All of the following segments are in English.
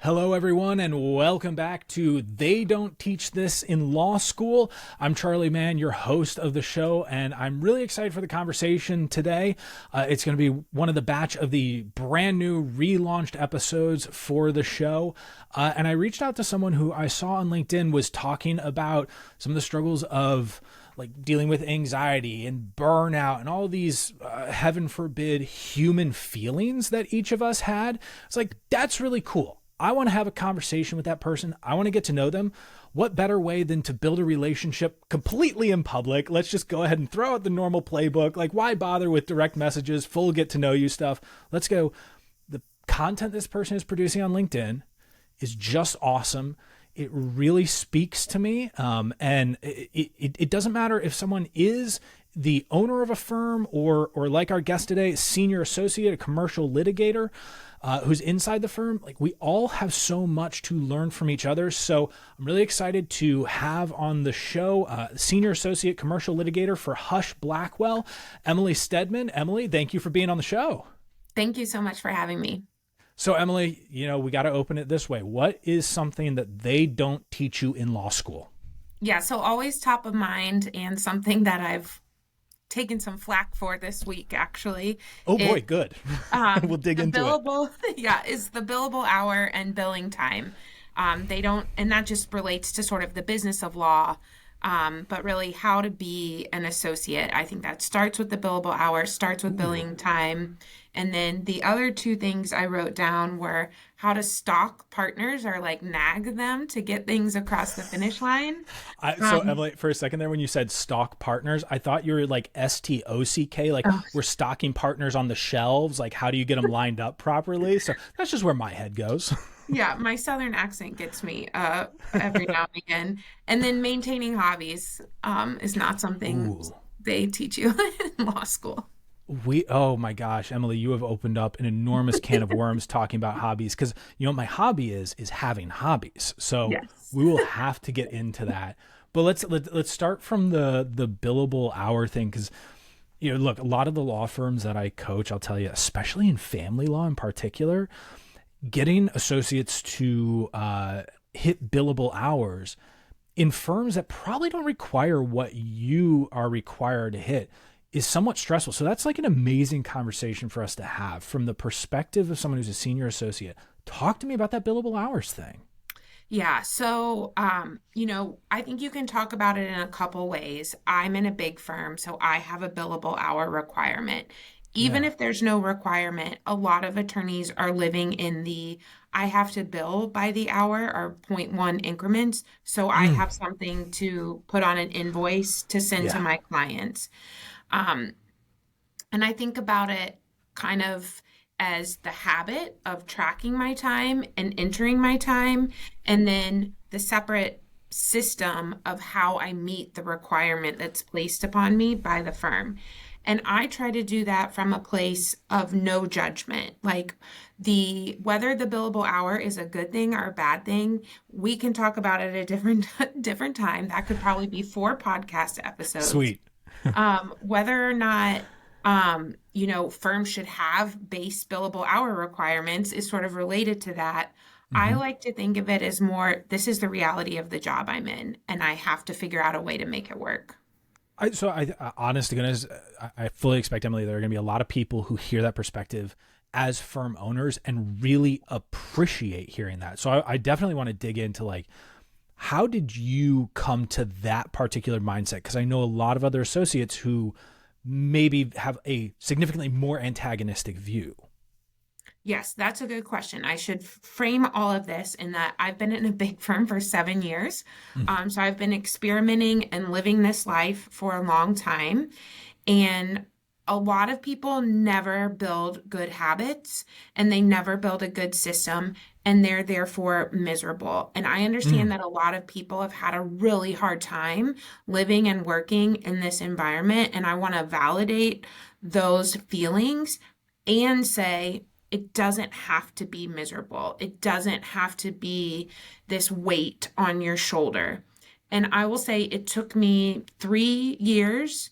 Hello, everyone, and welcome back to They Don't Teach This in Law School. I'm Charlie Mann, your host of the show, and I'm really excited for the conversation today. It's going to be one of the batch of the brand new relaunched episodes for the show. And I reached out to someone who I saw on LinkedIn was talking about some of the struggles of like dealing with anxiety and burnout and all these, heaven forbid, human feelings that each of us had. It's like, that's really cool. I want to have a conversation with that person. I want to get to know them. What better way than to build a relationship completely in public? Let's just go ahead and throw out the normal playbook. Like, why bother with direct messages, full get to know you stuff? Let's go. The content this person is producing on LinkedIn is just awesome. It really speaks to me. And it doesn't matter if someone is the owner of a firm or like our guest today, senior associate, a commercial litigator, who's inside the firm. Like, we all have so much to learn from each other. So I'm really excited to have on the show senior associate commercial litigator for Hush Blackwell, Emily Stedman. Emily, thank you for being on the show. Thank you so much for having me. So Emily, we got to open it this way. What is something that they don't teach you in law school? Yeah, so always top of mind, and something that I've taken some flack for this week, actually. Oh boy, good. We'll dig into billable, it. Yeah, is the billable hour and billing time. They don't, and that just relates to sort of the business of law, but really how to be an associate. I think that starts with the billable hour, starts with billing time. And then the other two things I wrote down were how to stalk partners or like nag them to get things across the finish line. So Emily, for a second there, when you said stalk partners, I thought you were like STOCK, like we're stocking partners on the shelves. Like, how do you get them lined up properly? So that's just where my head goes. Yeah, my Southern accent gets me every now and again. And then maintaining hobbies is not something they teach you in law school. Oh my gosh, Emily, you have opened up an enormous can of worms talking about hobbies, because my hobby is having hobbies. So Yes. we will have to get into that. But let's start from the billable hour thing, because look, a lot of the law firms that I coach, I'll tell you, especially in family law in particular, getting associates to hit billable hours in firms that probably don't require what you are required to hit is somewhat stressful. So that's like an amazing conversation for us to have from the perspective of someone who's a senior associate. Talk to me about that billable hours thing. Yeah, so I think you can talk about it in a couple ways. I'm in a big firm, so I have a billable hour requirement. Even Yeah. if there's no requirement, a lot of attorneys are living in the I have to bill by the hour or point one increments. So I have something to put on an invoice to send to Yeah. my clients. Um, and I think about it kind of as the habit of tracking my time and entering my time, and then the separate system of how I meet the requirement that's placed upon me by the firm. And I try to do that from a place of no judgment. Like, whether the billable hour is a good thing or a bad thing, we can talk about it at a different time. That could probably be 4 podcast episodes. Sweet. Whether or not firms should have base billable hour requirements is sort of related to that. I like to think of it as more, this is the reality of the job I'm in, and I have to figure out a way to make it work. Honest to goodness, I fully expect, Emily, there are going to be a lot of people who hear that perspective as firm owners and really appreciate hearing that. So I definitely want to dig into, like, how did you come to that particular mindset? Because I know a lot of other associates who maybe have a significantly more antagonistic view. Yes, that's a good question. I should frame all of this in that I've been in a big firm for 7 years. So I've been experimenting and living this life for a long time. And a lot of people never build good habits, and they never build a good system, and they're therefore miserable. And I understand that a lot of people have had a really hard time living and working in this environment. And I want to validate those feelings and say, it doesn't have to be miserable. It doesn't have to be this weight on your shoulder. And I will say it took me 3 years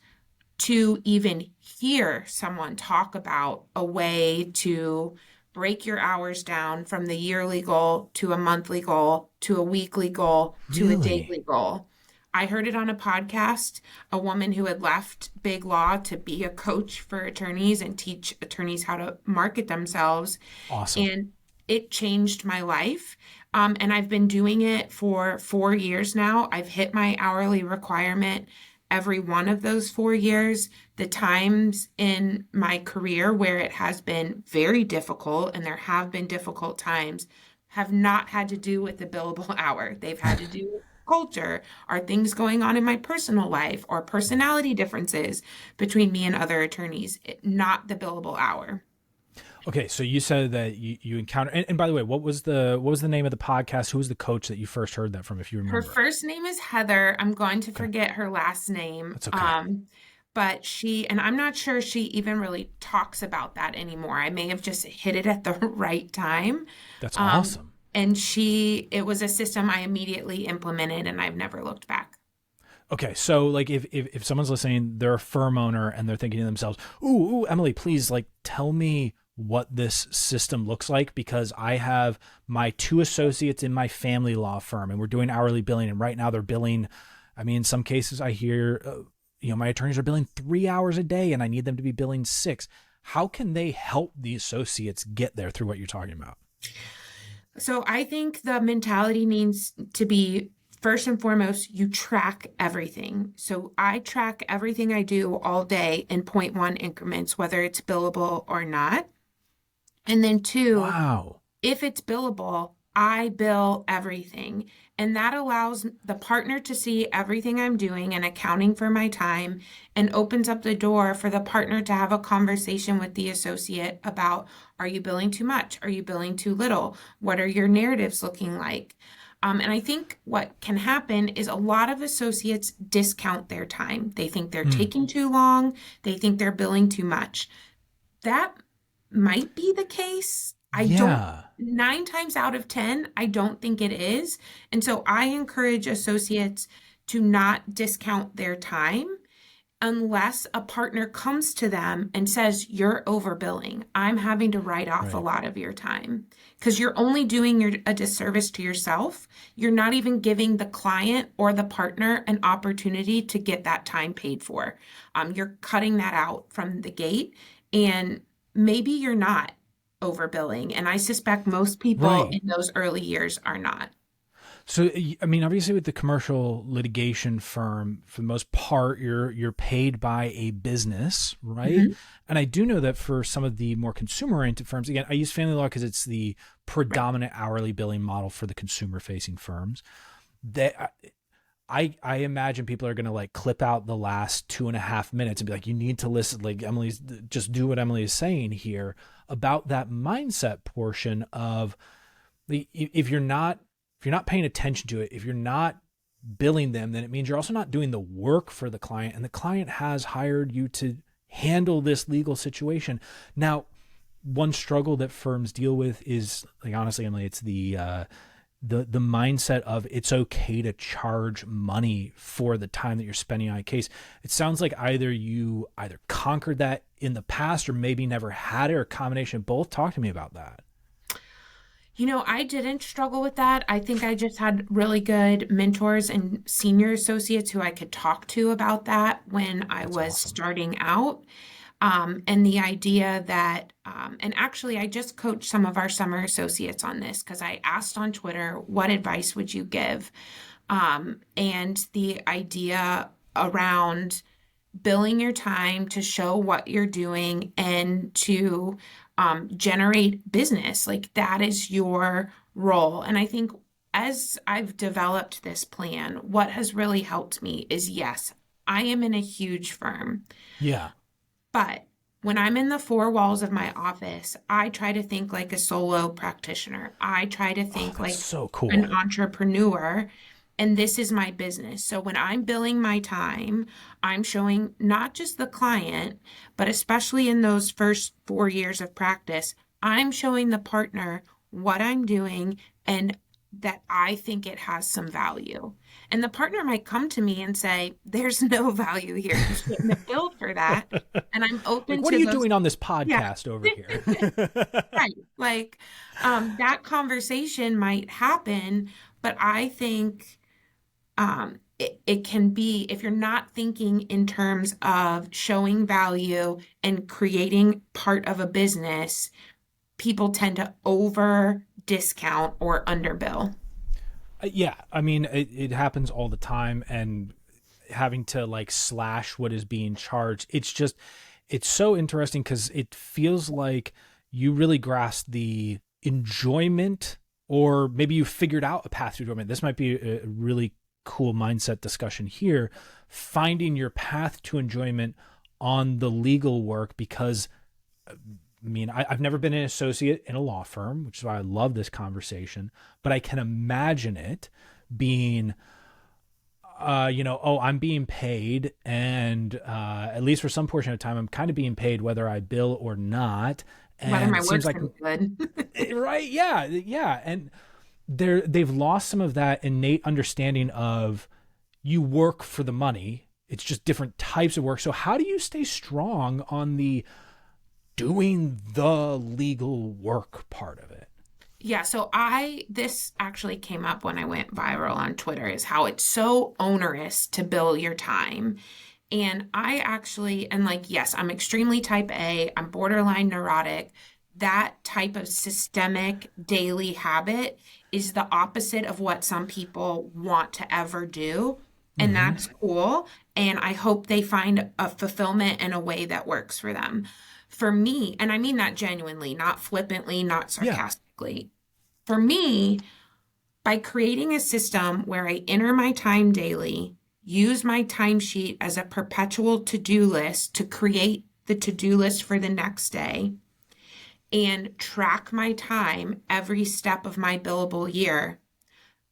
to even hear someone talk about a way to break your hours down from the yearly goal to a monthly goal to a weekly goal to a Really? daily goal. I heard it on a podcast, a woman who had left big law to be a coach for attorneys and teach attorneys how to market themselves. Awesome. And it changed my life. And I've been doing it for 4 years now. I've hit my hourly requirement every one of those 4 years. The times in my career where it has been very difficult, and there have been difficult times, have not had to do with the billable hour. They've had to do with culture, or things going on in my personal life, or personality differences between me and other attorneys, not the billable hour. Okay, so you said that you encountered, and by the way, what was the name of the podcast? Who was the coach that you first heard that from, if you Her remember? first name is Heather. I'm going to Okay, forget her last name. that's okay. But and I'm not sure she even really talks about that anymore. I may have just hit it at the right time. That's Um, awesome. and it was a system I immediately implemented, and I've never looked back. Okay, so like if someone's listening, they're a firm owner and they're thinking to themselves, "Ooh, Emily, please like tell me what this system looks like because I have my two associates in my family law firm and we're doing hourly billing and right now they're billing. I mean, in some cases I hear, my attorneys are billing 3 hours a day and I need them to be billing 6. How can they help the associates get there through what you're talking about? So I think the mentality needs to be, first and foremost, you track everything. So I track everything I do all day in point one increments, whether it's billable or not. And then two, Wow. if it's billable, I bill everything. And that allows the partner to see everything I'm doing and accounting for my time, and opens up the door for the partner to have a conversation with the associate about, are you billing too much? Are you billing too little? What are your narratives looking like? And I think what can happen is a lot of associates discount their time. They think they're Mm. taking too long. They think they're billing too much. That might be the case. I don't, Yeah. 9 times out of 10, I don't think it is. And so I encourage associates to not discount their time unless a partner comes to them and says, you're overbilling. I'm having to write off a Right. lot of your time, because you're only doing a disservice to yourself. You're not even giving the client or the partner an opportunity to get that time paid for. You're cutting that out from the gate, and maybe you're not overbilling. And I suspect most people Right. in those early years are not. So I mean, obviously, with the commercial litigation firm, for the most part, you're paid by a business, right? Mhm. And I do know that for some of the more consumer-oriented firms, again, I use family law because it's the Right. predominant hourly billing model for the consumer-facing firms. That I imagine people are going to like clip out the last 2.5 minutes and be like, you need to listen, like Emily's, just do what Emily is saying here about that mindset portion of if you're not paying attention to it, if you're not billing them, then it means you're also not doing the work for the client, and the client has hired you to handle this legal situation. Now, one struggle that firms deal with is, like, honestly, Emily, it's the mindset of it's okay to charge money for the time that you're spending on a case. It sounds like you either conquered that in the past or maybe never had it, or a combination of both. Talk to me about that. I didn't struggle with that. I think I just had really good mentors and senior associates who I could talk to about that when I That's was awesome. starting out. And the idea that, and actually, I just coached some of our summer associates on this because I asked on Twitter, what advice would you give? And the idea around billing your time to show what you're doing and to generate business. Like, that is your role. And I think as I've developed this plan, what has really helped me is, yes, I am in a huge firm, Yeah. but when I'm in the four walls of my office, I try to think like a solo practitioner. I try to Oh, think that's like so an cool. entrepreneur, and this is my business. So when I'm billing my time, I'm showing not just the client, but especially in those first 4 years of practice, I'm showing the partner what I'm doing and that I think it has some value. And the partner might come to me and say, there's no value here. You shouldn't have billed for that. And I'm Like, open what are to you those. doing on this Yeah. podcast over here? Right. Like, that conversation might happen, but I think it can be, if you're not thinking in terms of showing value and creating part of a business, people tend to over discount or underbill. Yeah, I mean, it happens all the time, and having to like slash what is being charged. It's so interesting because it feels like you really grasp the enjoyment, or maybe you figured out a path to enjoyment. This might be a really cool mindset discussion here, finding your path to enjoyment on the legal work, because I mean, I've never been an associate in a law firm, which is why I love this conversation, but I can imagine it being, oh, I'm being paid, and at least for some portion of time, I'm kind of being paid whether I bill or not. Whether And my it seems work's like, gonna be good. right, yeah, yeah. And they've lost some of that innate understanding of you work for the money. It's just different types of work. So how do you stay strong on the doing the legal work part of it? Yeah, so this actually came up when I went viral on Twitter, is how it's so onerous to bill your time. And I actually, and like, yes, I'm extremely type A, I'm borderline neurotic. That type of systemic daily habit is the opposite of what some people want to ever do. And Mm-hmm. that's cool. And I hope they find a fulfillment in a way that works for them. For me, and I mean that genuinely, not flippantly, not Yeah. sarcastically. For me, by creating a system where I enter my time daily, use my timesheet as a perpetual to-do list to create the to-do list for the next day, and track my time every step of my billable year,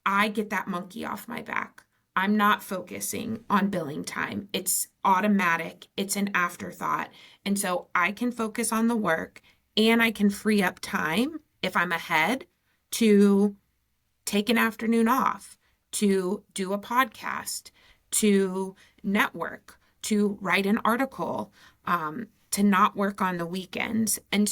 I get that monkey off my back. I'm not focusing on billing time. It's automatic, it's an afterthought. And so I can focus on the work, and I can free up time if I'm ahead to take an afternoon off, to do a podcast, to network, to write an article, to not work on the weekends. And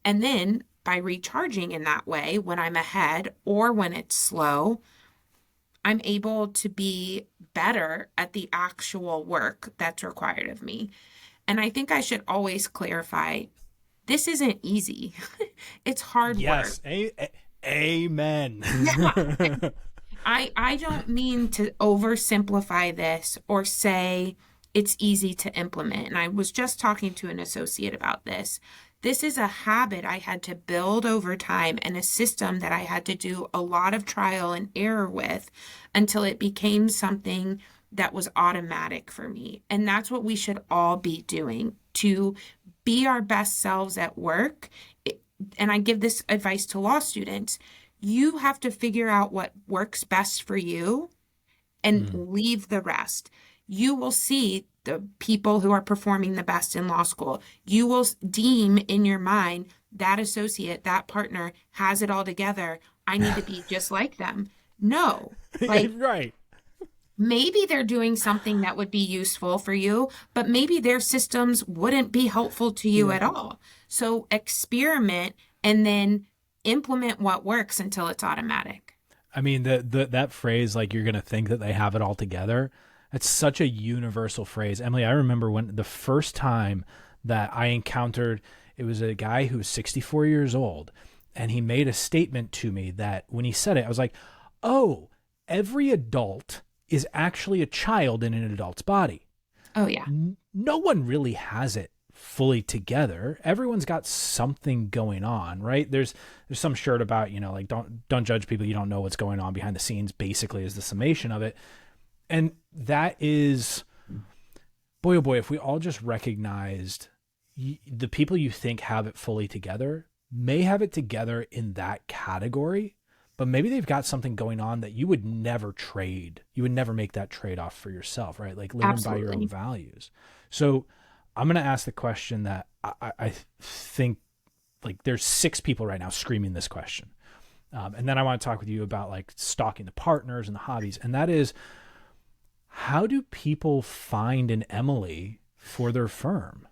then by recharging in that way, when I'm ahead or when it's slow, I'm able to be better at the actual work that's required of me. And I think I should always clarify, this isn't easy. It's hard work. Yes. Amen. Yeah. I don't mean to oversimplify this or say it's easy to implement. And I was just talking to an associate about this. This is a habit I had to build over time, and a system that I had to do a lot of trial and error with until it became something that was automatic for me. And that's what we should all be doing to be our best selves at work. And I give this advice to law students. You have to figure out what works best for you and leave the rest. You will see the people who are performing the best in law school. You will deem in your mind that associate, that partner has it all together. I need to be just like them. No, like, Right. maybe they're doing something that would be useful for you, but maybe their systems wouldn't be helpful to you at all. So experiment and then implement what works until it's automatic. I mean, that phrase, like, you're going to think that they have it all together. It's such a universal phrase. Emily, I remember when the first time that I encountered, it was a guy who was 64 years old, and he made a statement to me that when he said it, I was like, oh, every adult is actually a child in an adult's body. Oh, yeah. No one really has it fully together. Everyone's got something going on, right? There's some shirt about, like, don't judge people you don't know what's going on behind the scenes, basically, is the summation of it. And that is, boy, oh boy, if we all just recognized the people you think have it fully together may have it together in that category, but maybe they've got something going on that you would never trade. You would never make that trade-off for yourself, right? Like living by your own values. So I'm going to ask the question that I think, like, there's 6 people right now screaming this question. And then I want to talk with you about like stalking the partners and the hobbies. And that is, how do people find an Emily for their firm?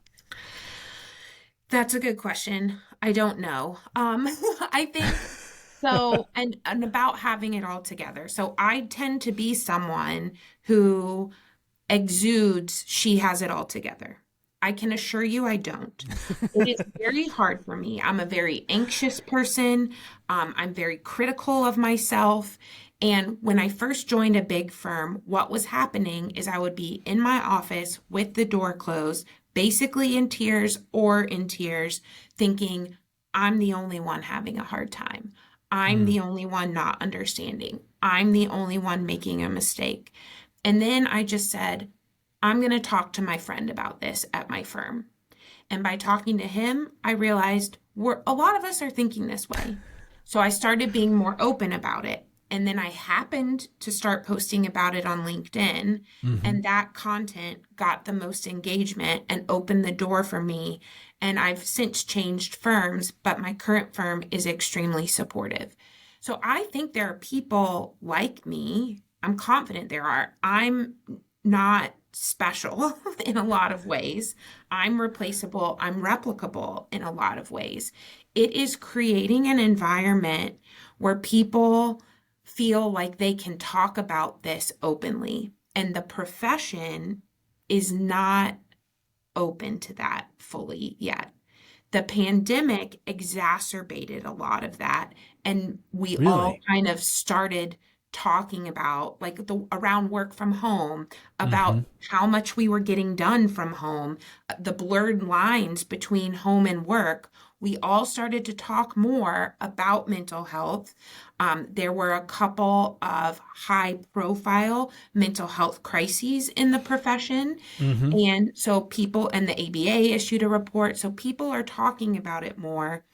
That's a good question. I don't know. I think so, and about having it all together. So I tend to be someone who exudes she has it all together. I can assure you I don't. It is very hard for me. I'm a very anxious person. I'm very critical of myself. And when I first joined a big firm, what was happening is I would be in my office with the door closed, basically in tears or in tears, thinking, I'm the only one having a hard time. I'm Mm. the only one not understanding. I'm the only one making a mistake. And then I just said, I'm going to talk to my friend about this at my firm. And by talking to him, I realized a lot of us are thinking this way. So I started being more open about it. And then I happened to start posting about it on LinkedIn. Hmm. And that content got the most engagement and opened the door for me. And I've since changed firms, but my current firm is extremely supportive. So I think there are people like me. I'm confident there are. I'm not special in a lot of ways. I'm replaceable, I'm replicable in a lot of ways. It is creating an environment where people feel like they can talk about this openly. And the profession is not open to that fully yet. The pandemic exacerbated a lot of that. And we all Really? kind of started talking about like the around work from home, Hmm. about how much we were getting done from home, the blurred lines between home and work. We all started to talk more about mental health. There were a couple of high profile mental health crises in the profession. Hmm. And so people, and the ABA issued a report. So people are talking about it more.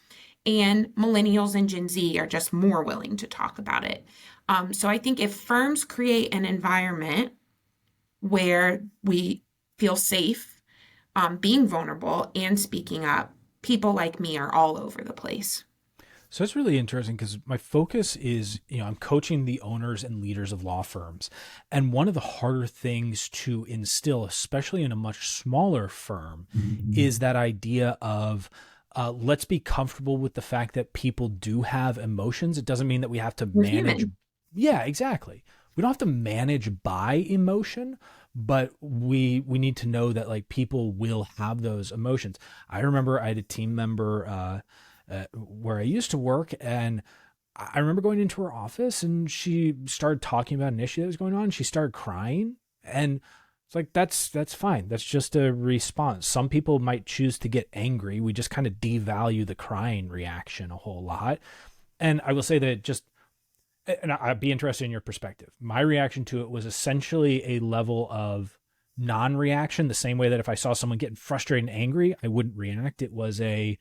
And millennials and Gen Z are just more willing to talk about it. So I think if firms create an environment where we feel safe being vulnerable and speaking up, people like me are all over the place. So it's really interesting because my focus is, I'm coaching the owners and leaders of law firms. And one of the harder things to instill, especially in a much smaller firm, is that idea of let's be comfortable with the fact that people do have emotions. It doesn't mean that we have to We're manage. human. Yeah, exactly. We don't have to manage by emotion, but we need to know that like people will have those emotions. I remember I had a team member where I used to work, and I remember going into her office and she started talking about an issue that was going on. She started crying, and it's like that's fine. That's just a response. Some people might choose to get angry. We just kind of devalue the crying reaction a whole lot. And I will say that just, and I'd be interested in your perspective. My reaction to it was essentially a level of non-reaction, the same way that if I saw someone getting frustrated and angry, I wouldn't react. It was a,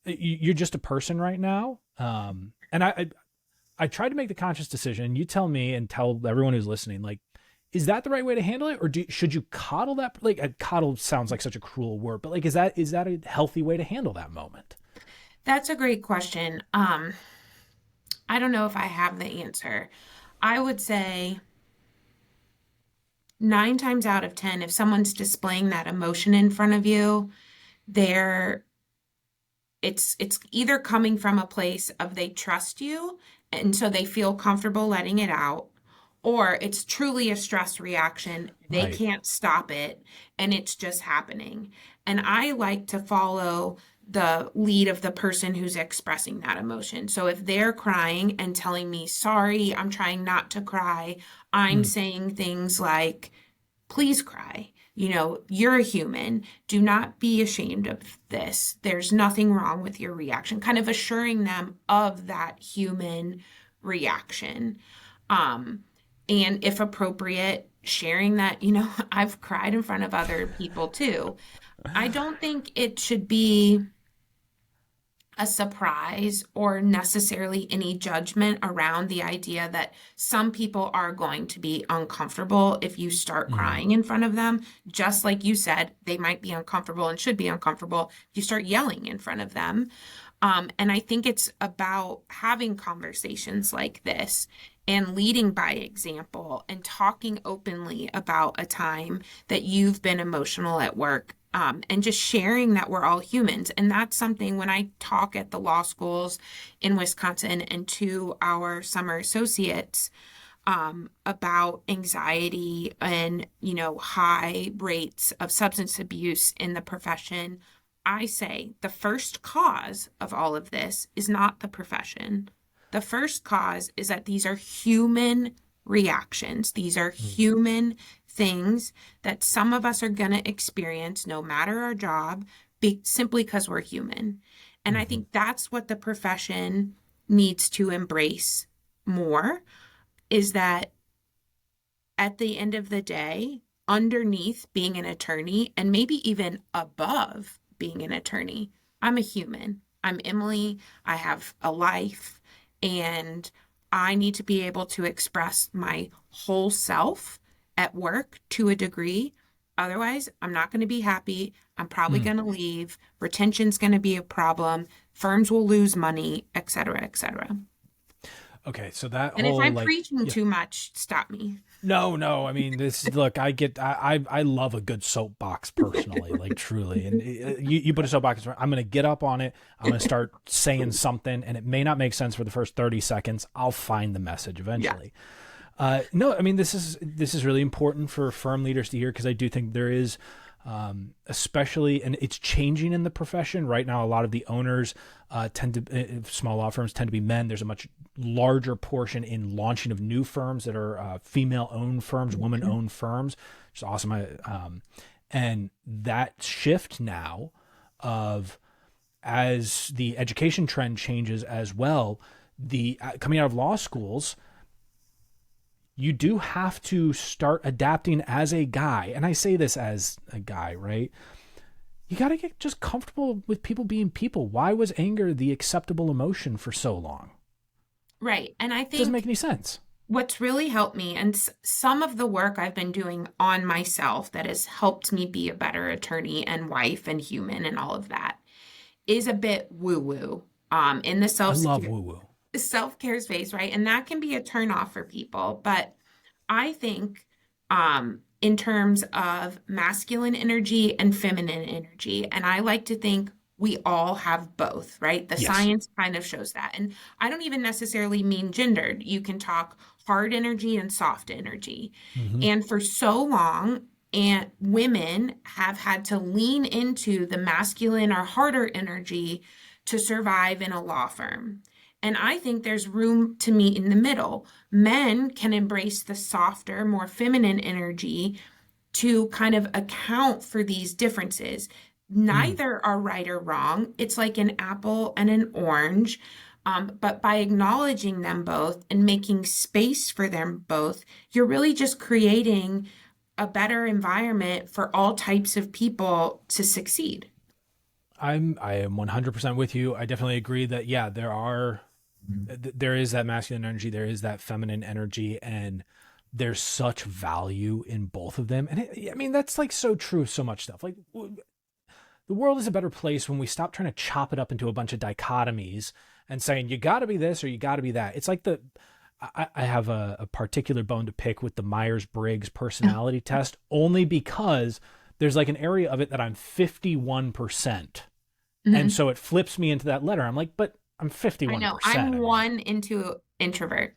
you're just a person right now. And I tried to make the conscious decision. You tell me and tell everyone who's listening, like, is that the right way to handle it? Or should you coddle that? Like, coddle sounds like such a cruel word, but like, is that a healthy way to handle that moment? That's a great question. I don't know if I have the answer. I would say 9 times out of 10, if someone's displaying that emotion in front of you, they're it's either coming from a place of they trust you and so they feel comfortable letting it out, or it's truly a stress reaction. They Right. can't stop it and it's just happening. And I like to follow the lead of the person who's expressing that emotion. So if they're crying and telling me, sorry, I'm trying not to cry, I'm Mm. saying things like, please cry. You're a human. Do not be ashamed of this. There's nothing wrong with your reaction. Kind of assuring them of that human reaction. Um, and if appropriate, sharing that, I've cried in front of other people too. I don't think it should be a surprise or necessarily any judgment around the idea that some people are going to be uncomfortable if you start Mm. crying in front of them. Just like you said, they might be uncomfortable and should be uncomfortable if you start yelling in front of them. And I think it's about having conversations like this and leading by example and talking openly about a time that you've been emotional at work, and just sharing that we're all humans. And that's something when I talk at the law schools in Wisconsin and to our summer associates, about anxiety and, high rates of substance abuse in the profession. I say the first cause of all of this is not the profession. The first cause is that these are human reactions. These are human things that some of us are going to experience no matter our job, simply because we're human. And I think that's what the profession needs to embrace more, is that at the end of the day, underneath being an attorney and maybe even above being an attorney, I'm a human. I'm Emily. I have a life, and I need to be able to express my whole self at work to a degree. Otherwise, I'm not going to be happy. I'm probably going to leave. Retention's going to be a problem. Firms will lose money, et cetera, et cetera. Okay, so that And if whole I'm like, preaching yeah. too much, stop me. No. I mean, look, I love a good soapbox personally, like truly. And you put a soapbox, I'm going to get up on it. I'm going to start saying something, and it may not make sense for the first 30 seconds. I'll find the message eventually. No, I mean, this is really important for firm leaders to hear, because I do think there is, especially, and it's changing in the profession right now. A lot of the owners small law firms tend to be men. There's a much larger portion in launching of new firms that are female-owned firms, woman-owned firms, which is awesome. And that shift now of, as the education trend changes as well, the coming out of law schools, you do have to start adapting as a guy. And I say this as a guy, right? You got to get just comfortable with people being people. Why was anger the acceptable emotion for so long? Right. And I It doesn't think make any sense. what's really helped me, and some of the work I've been doing on myself that has helped me be a better attorney and wife and human and all of that, is a bit woo-woo, in the I love woo-woo. self-care space, right? And that can be a turn off for people. But I think, in terms of masculine energy and feminine energy, and I like to think we all have both, right? The Yes. science kind of shows that. And I don't even necessarily mean gendered. You can talk hard energy and soft energy. Mm-hmm. And for so long, and women have had to lean into the masculine or harder energy to survive in a law firm. And I think there's room to meet in the middle. Men can embrace the softer, more feminine energy to kind of account for these differences. Neither are right or wrong. It's like an apple and an orange. But by acknowledging them both and making space for them both, you're really just creating a better environment for all types of people to succeed. I am 100% with you. I definitely agree that, yeah, there is that masculine energy, there is that feminine energy, and there's such value in both of them. And I mean, that's like so true of so much stuff. Like, the world is a better place when we stop trying to chop it up into a bunch of dichotomies and saying, you got to be this or you got to be that. It's like I have a particular bone to pick with the Myers-Briggs personality test, only because there's like an area of it that I'm 51%. And so it flips me into that letter. I'm like, but I'm 51%. I know. I'm one into introvert.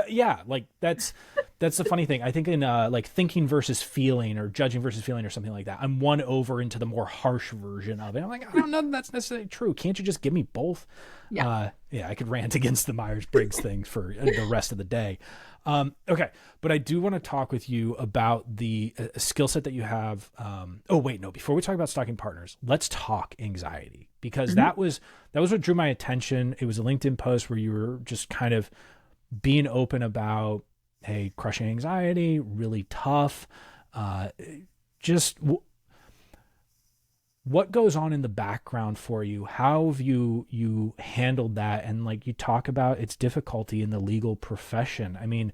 Yeah, like that's the funny thing. I think in like thinking versus feeling, or judging versus feeling, or something like that, I'm one over into the more harsh version of it. I'm like, I don't know if that's necessarily true. Can't you just give me both? Yeah. I could rant against the Myers-Briggs thing for the rest of the day. Okay, but I do want to talk with you about the skill set that you have. Oh wait, no. Before we talk about stalking partners, let's talk anxiety, because that was what drew my attention. It was a LinkedIn post where you were just kind of being open about, hey, crushing anxiety, really tough. What goes on in the background for you? How have you handled that? And like, you talk about its difficulty in the legal profession. I mean,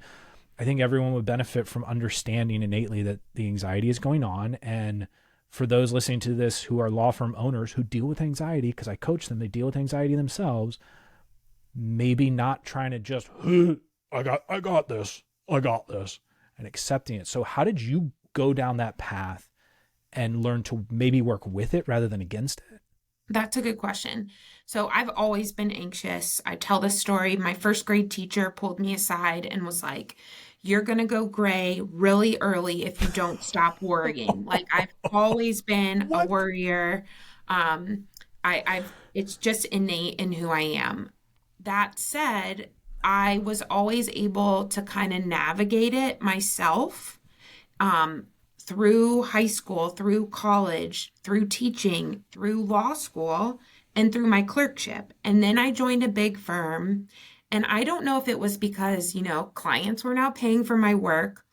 I think everyone would benefit from understanding innately that the anxiety is going on, and for those listening to this who are law firm owners who deal with anxiety, because I coach them, they deal with anxiety themselves, maybe not trying to just, I got this, and accepting it. So how did you go down that path and learn to maybe work with it rather than against it? That's a good question. So I've always been anxious. I tell this story. My first grade teacher pulled me aside and was like, "You're going to go gray really early if you don't stop worrying." Like I've always been a What? worrier. It's just innate in who I am. That said, I was always able to kind of navigate it myself. Um, Through high school, through college, through teaching, through law school, and through my clerkship. And then I joined a big firm. And I don't know if it was because, clients were now paying for my work,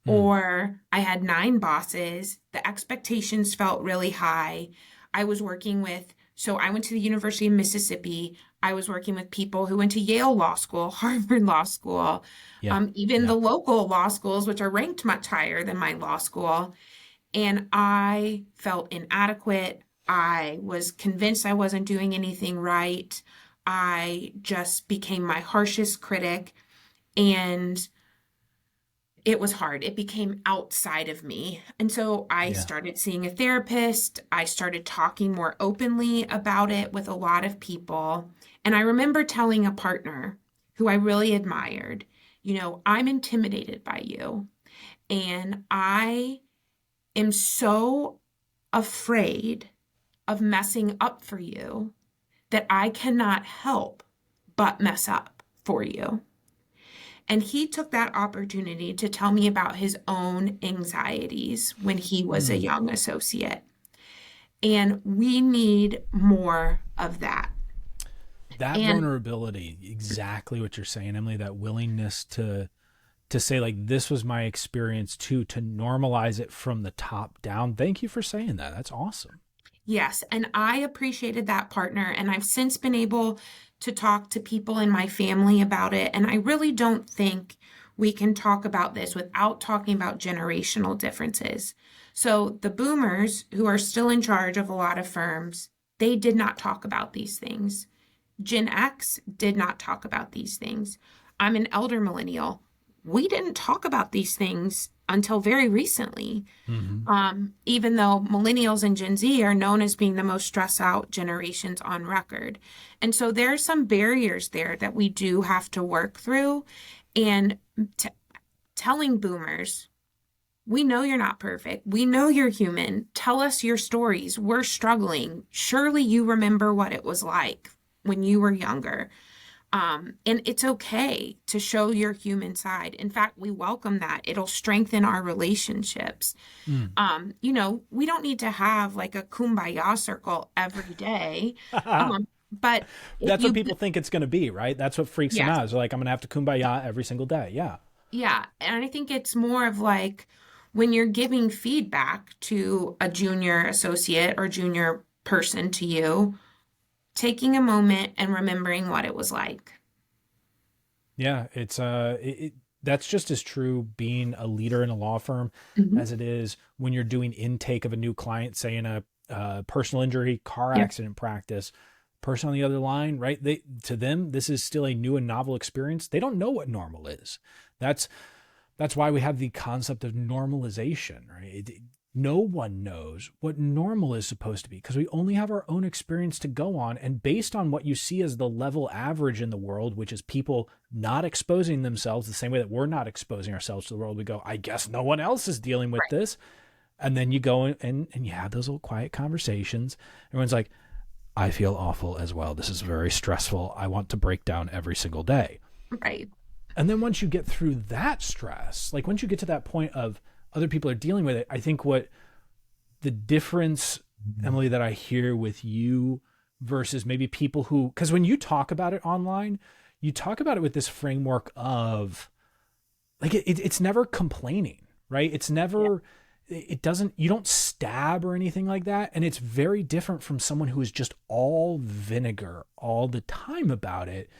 or I had 9 bosses. The expectations felt really high. I was working with, so I went to the University of Mississippi. I was working with people who went to Yale Law School, Harvard Law School, Yeah. even Yeah. the local law schools, which are ranked much higher than my law school. And I felt inadequate. I was convinced I wasn't doing anything right. I just became my harshest critic. And it was hard. It became outside of me. And so I Yeah. started seeing a therapist. I started talking more openly about it with a lot of people. And I remember telling a partner who I really admired, I'm intimidated by you. And I am so afraid of messing up for you that I cannot help but mess up for you. And he took that opportunity to tell me about his own anxieties when he was a young associate. And we need more of that. That And vulnerability, exactly what you're saying, Emily, that willingness to say, like, this was my experience too, to normalize it from the top down. Thank you for saying that. That's awesome. yes, and I appreciated that partner. And I've since been able to talk to people in my family about it. And I really don't think we can talk about this without talking about generational differences. So the boomers who are still in charge of a lot of firms, they did not talk about these things. Gen X did not talk about these things. I'm an elder millennial. We didn't talk about these things until very recently. Even though millennials and Gen Z are known as being the most stressed out generations on record. And so there are some barriers there that we do have to work through. And telling boomers, we know you're not perfect. We know you're human. Tell us your stories. We're struggling. Surely you remember what it was like when you were younger. And it's okay to show your human side. In fact, we welcome that. It'll strengthen our relationships. We don't need to have like a kumbaya circle every day. But if That's you, what people think it's going to be, right? That's what freaks them yes, out. It's like, I'm going to have to kumbaya every single day. Yeah. yeah. And I think it's more of like when you're giving feedback to a junior associate or junior person to you, taking a moment and remembering what it was like. Yeah. It's, that's just as true being a leader in a law firm Mhm. as it is when you're doing intake of a new client, say in a personal injury, car Yeah. accident practice. Person on the other line, right? To them, this is still a new and novel experience. They don't know what normal is. That's why we have the concept of normalization, right? No one knows what normal is supposed to be because we only have our own experience to go on. And based on what you see as the level average in the world, which is people not exposing themselves the same way that we're not exposing ourselves to the world, we go, I guess no one else is dealing with this. And then you go and you have those little quiet conversations. Everyone's like, I feel awful as well. This is very stressful. I want to break down every single day. Right. And then once you get through that stress, like once you get to that point of other people are dealing with it, I think what the difference, Emily, that I hear with you versus maybe people who, because when you talk about it online, you talk about it with this framework of like, it's never complaining, right? It's never, it doesn't, you don't stab or anything like that. And it's very different from someone who is just all vinegar all the time about it.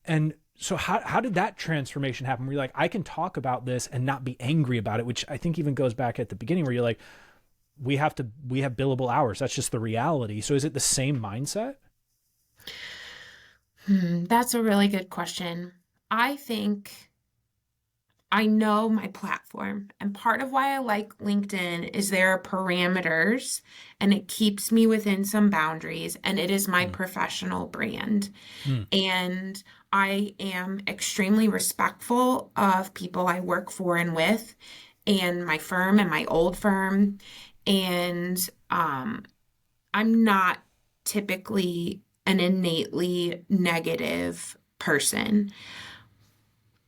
And so how did that transformation happen where you're like, I can talk about this and not be angry about it, which I think even goes back at the beginning where you're like, we have billable hours. That's just the reality. So is it the same mindset? That's a really good question. I think I know my platform, and part of why I like LinkedIn is there are parameters and it keeps me within some boundaries, and it is my Mm. professional brand. Mm. And I am extremely respectful of people I work for and with, and my firm and my old firm. And I'm not typically an innately negative person.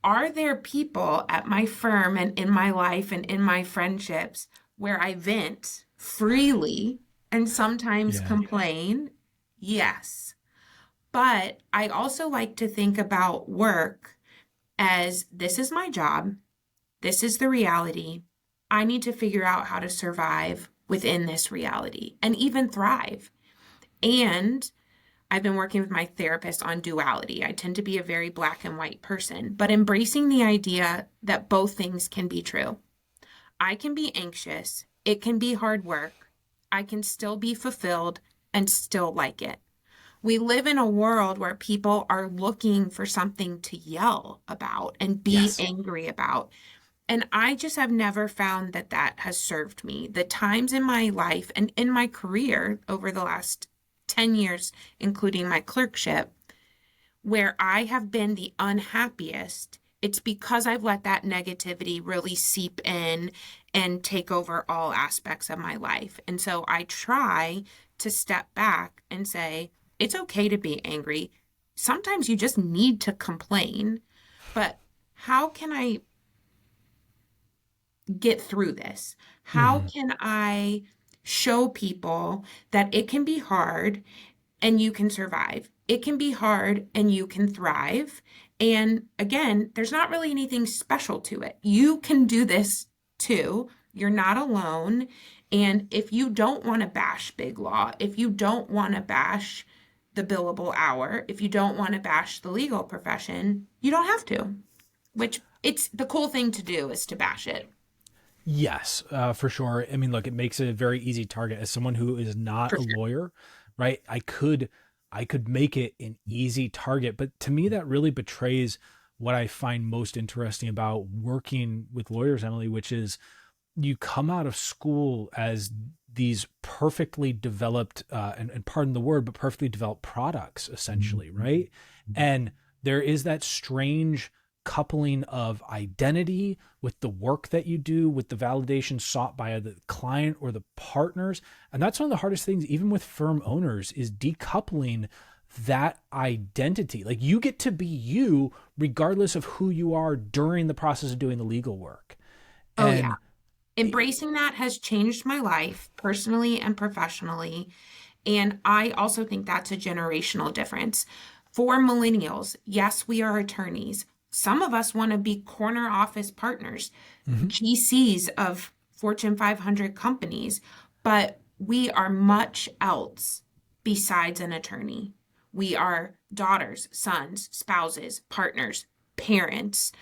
Are there people at my firm and in my life and in my friendships where I vent freely and sometimes Yeah. complain? Yes. But I also like to think about work as this is my job, this is the reality. I need to figure out how to survive within this reality and even thrive. And I've been working with my therapist on duality. I tend to be a very black and white person, but embracing the idea that both things can be true. I can be anxious, it can be hard work, I can still be fulfilled and still like it. We live in a world where people are looking for something to yell about and be Yes. angry about. And I just have never found that that has served me. The times in my life and in my career over the last 10 years, including my clerkship, where I have been the unhappiest, it's because I've let that negativity really seep in and take over all aspects of my life. And so I try to step back and say, it's okay to be angry. Sometimes you just need to complain, but how can I get through this? How Hmm. can I show people that it can be hard and you can survive? It can be hard and you can thrive. And again, there's not really anything special to it. You can do this too. You're not alone. And if you don't want to bash big law, if you don't want to bash the billable hour, if you don't want to bash the legal profession, you don't have to, which it's the cool thing to do is to bash it. Yes, for sure. I mean, look, it makes it a very easy target. As someone who is not For a sure. lawyer, right? I could make it an easy target, but to me, that really betrays what I find most interesting about working with lawyers, Emily, which is you come out of school as these perfectly developed, and pardon the word, but perfectly developed products, essentially, right? And there is that strange coupling of identity with the work that you do, with the validation sought by the client or the partners. And that's one of the hardest things, even with firm owners, is decoupling that identity. Like you get to be you regardless of who you are during the process of doing the legal work. Oh, yeah. And Embracing that has changed my life personally and professionally. And I also think that's a generational difference. For millennials, yes, we are attorneys. Some of us want to be corner office partners, mhm. GCs of Fortune 500 companies, but we are much else besides an attorney. We are daughters, sons, spouses, partners, parents,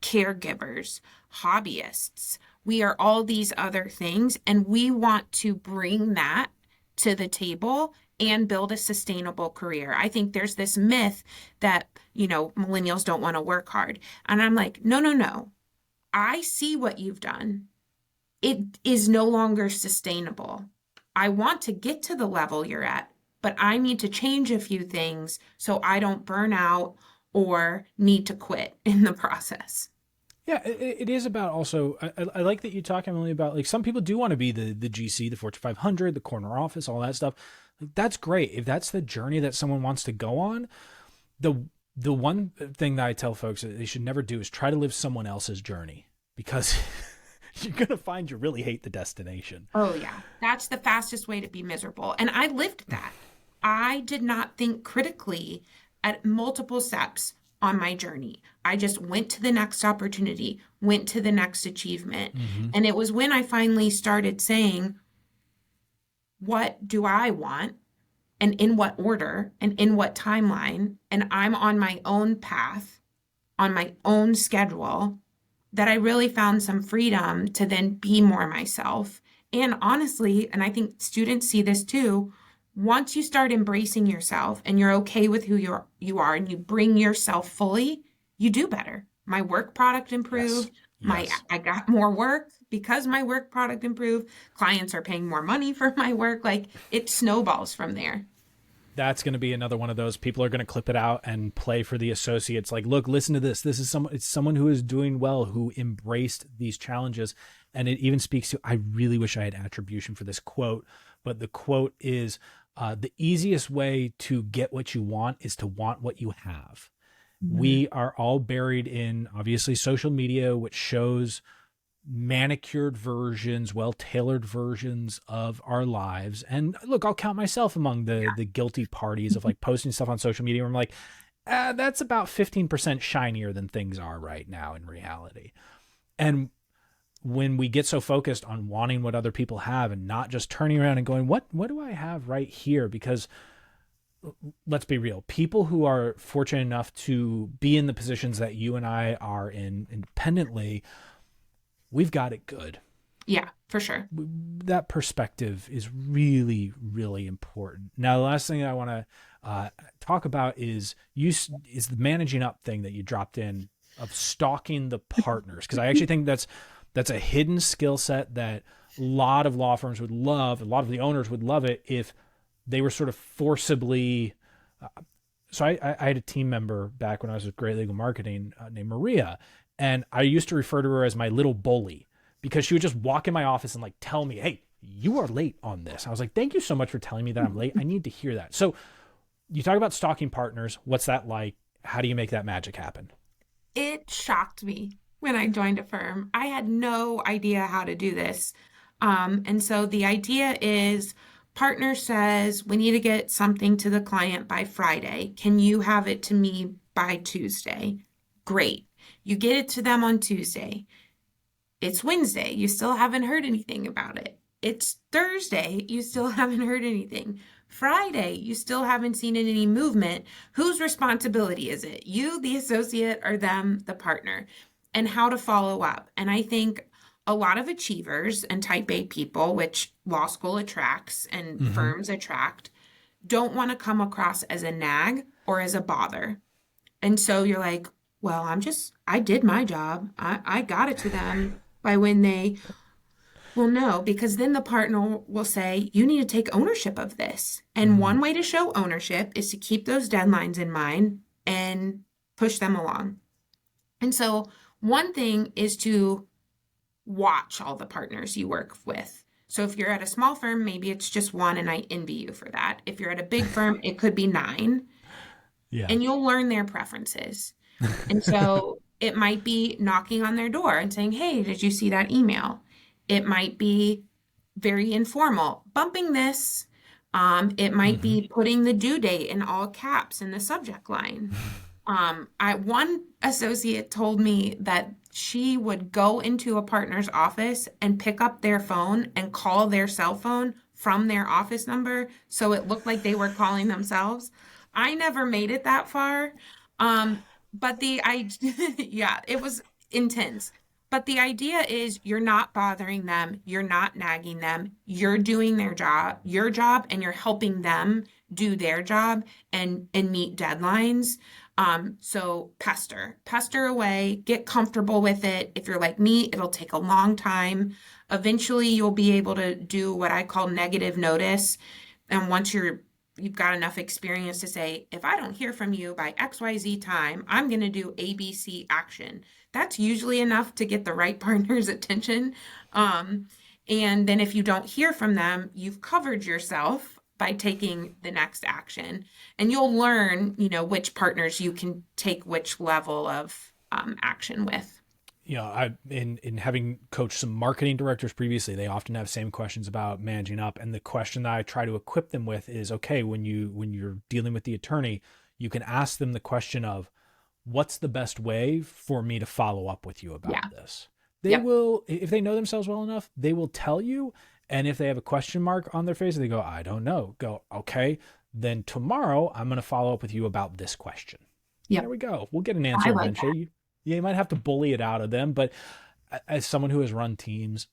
caregivers, hobbyists. We are all these other things, and we want to bring that to the table and build a sustainable career. I think there's this myth that, millennials don't want to work hard. And I'm like, no, no, no. I see what you've done. It is no longer sustainable. I want to get to the level you're at, but I need to change a few things so I don't burn out or need to quit in the process. Yeah, it is about also. I like that you talk, Emily, about like some people do want to be the GC, the Fortune 500, the corner office, all that stuff. Like, that's great if that's the journey that someone wants to go on. The the one thing that I tell folks that they should never do is try to live someone else's journey because you're gonna find you really hate the destination. Oh, yeah. That's the fastest way to be miserable. And I lived that. I did not think critically at multiple steps on my journey. I just went to the next opportunity, went to the next achievement. Hmm. And it was when I finally started saying, what do I want? And in what order? And in what timeline? And I'm on my own path, on my own schedule, that I really found some freedom to then be more myself And honestly, and I think students see this too, once you start embracing yourself and you're okay with who you are and you bring yourself fully, you do better. My work product Yes. improved. My Yes. I got more work because my work product improved. Clients are paying more money for my work. Like it snowballs from there. That's going to be another one of those. People are going to clip it out and play for the associates. Like, look, listen to this. This is it's someone who is doing well, who embraced these challenges. And it even speaks to, I really wish I had attribution for this quote, but the quote is, the easiest way to get what you want is to want what you have. Mhm. We are all buried in, obviously, social media, which shows manicured versions, well-tailored versions of our lives. And look, I'll count myself among the guilty parties of like posting stuff on social media where I'm like, that's about 15% shinier than things are right now in reality. And when we get so focused on wanting what other people have and not just turning around and going, what do I have right here? Because let's be real, people who are fortunate enough to be in the positions that you and I are in independently, we've got it good. Yeah, for sure. That perspective is really, really important. Now, the last thing I want to talk about is the managing up thing that you dropped in of stalking the partners, because I actually think that's a hidden skill set that a lot of law firms would love. A lot of the owners would love it if they were sort of forcibly. So I had a team member back when I was with Great Legal Marketing named Maria, and I used to refer to her as my little bully because she would just walk in my office and like tell me, "Hey, you are late on this." I was like, "Thank you so much for telling me that I'm late. I need to hear that." So you talk about stalking partners. What's that like? How do you make that magic happen? It shocked me when I joined a firm. I had no idea how to do this. And so the idea is partner says, we need to get something to the client by Friday. Can you have it to me by Tuesday? Great. You get it to them on Tuesday. It's Wednesday. You still haven't heard anything about it. It's Thursday. You still haven't heard anything. Friday, you still haven't seen any movement. Whose responsibility is it? You, the associate, or them, the partner? And how to follow up. And I think a lot of achievers and type A people, which law school attracts and Mm-hmm. firms attract, don't want to come across as a nag or as a bother. And so you're like, well, I did my job. I got it to them by when they, well, no, because then the partner will say, you need to take ownership of this. And Mm. one way to show ownership is to keep those deadlines in mind and push them along. And so one thing is to watch all the partners you work with. So if you're at a small firm, maybe it's just one, and I envy you for that. If you're at a big firm, it could be nine, Yeah. and you'll learn their preferences. And so it might be knocking on their door and saying, hey, did you see that email? It might be very informal, bumping this. It might Mm-hmm. be putting the due date in all caps in the subject line. One associate told me that she would go into a partner's office and pick up their phone and call their cell phone from their office number so it looked like they were calling themselves. I never made it that far. But yeah, it was intense. But the idea is you're not bothering them, you're not nagging them, you're doing your job, and you're helping them do their job and meet deadlines. So pester away, get comfortable with it. If you're like me, it'll take a long time. Eventually, you'll be able to do what I call negative notice. And once you've got enough experience to say, if I don't hear from you by XYZ time, I'm going to do ABC action. That's usually enough to get the right partner's attention. Um, and then if you don't hear from them, you've covered yourself by taking the next action. And you'll learn, which partners you can take which level of action with. I in having coached some marketing directors previously, they often have same questions about managing up, and the question that I try to equip them with is, okay, when you're dealing with the attorney, you can ask them the question of, what's the best way for me to follow up with you Yeah. about this? They Yep. will, if they know themselves well enough, they will tell you. And if they have a question mark on their face, they go, I don't know. Go, okay, then tomorrow I'm going to follow up with you about this question. There Yep. we go. We'll get an I answer like that. eventually. Yeah, you might have to bully it out of them, but as someone who has run teams,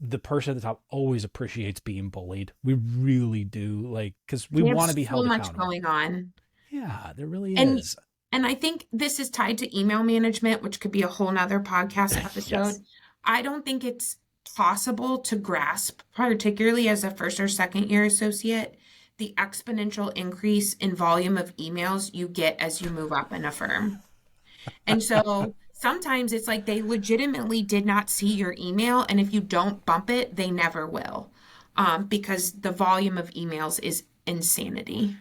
the person at the top always appreciates being bullied. We really do, like, because we We have want to be so held much accountable. going on. Yeah, there really And is. and I think this is tied to email management, which could be a whole nother podcast episode. Yes. I don't think it's possible to grasp, particularly as a first or second year associate, the exponential increase in volume of emails you get as you move up in a firm. And so sometimes it's like they legitimately did not see your email, and if you don't bump it, they never will, because the volume of emails is insanity.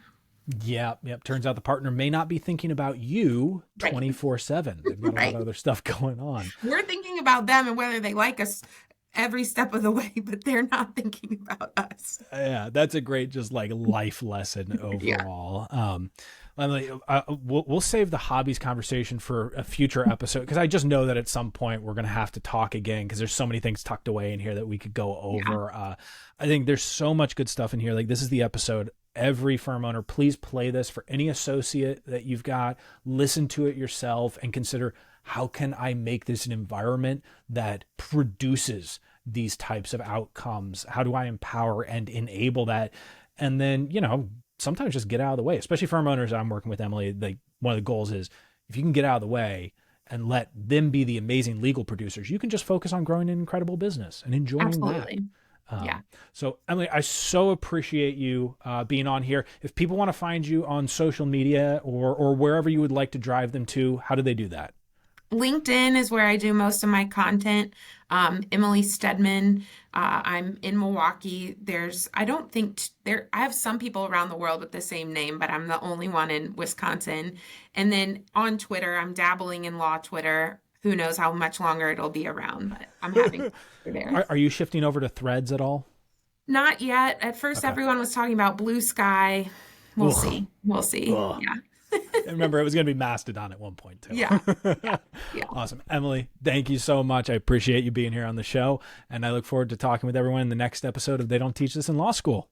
Yep. Turns out the partner may not be thinking about you Right. 24/7. They've got a lot Right. of other stuff going on. We're thinking about them and whether they like us every step of the way, but they're not thinking about us. Yeah, that's a great, just like life lesson Yeah, overall. Emily, we'll save the hobbies conversation for a future episode, because I just know that at some point we're going to have to talk again, because there's so many things tucked away in here that we could go yeah, over. I think there's so much good stuff in here. Like, this is the episode. Every firm owner, please play this for any associate that you've got. Listen to it yourself and consider, how can I make this an environment that produces these types of outcomes? How do I empower and enable that? And then, sometimes just get out of the way, especially firm owners that I'm working with, Emily. Like, one of the goals is, if you can get out of the way and let them be the amazing legal producers, you can just focus on growing an incredible business and enjoying that. absolutely. Yeah. So Emily, I so appreciate you being on here. If people want to find you on social media or wherever you would like to drive them to, how do they do that? LinkedIn is where I do most of my content. Emily Stedman. I'm in Milwaukee. I don't think I have some people around the world with the same name, but I'm the only one in Wisconsin. And then on Twitter, I'm dabbling in law Twitter. Who knows how much longer it'll be around, but I'm having fun there. Are you shifting over to Threads at all? Not yet. At first, Okay. everyone was talking about Blue Sky. We'll Ugh. see. We'll see. Ugh. Yeah. I remember it was going to be Mastodon at one point too. Yeah. Yeah. Yeah. Awesome. Emily, thank you so much. I appreciate you being here on the show, and I look forward to talking with everyone in the next episode of They Don't Teach This in Law School.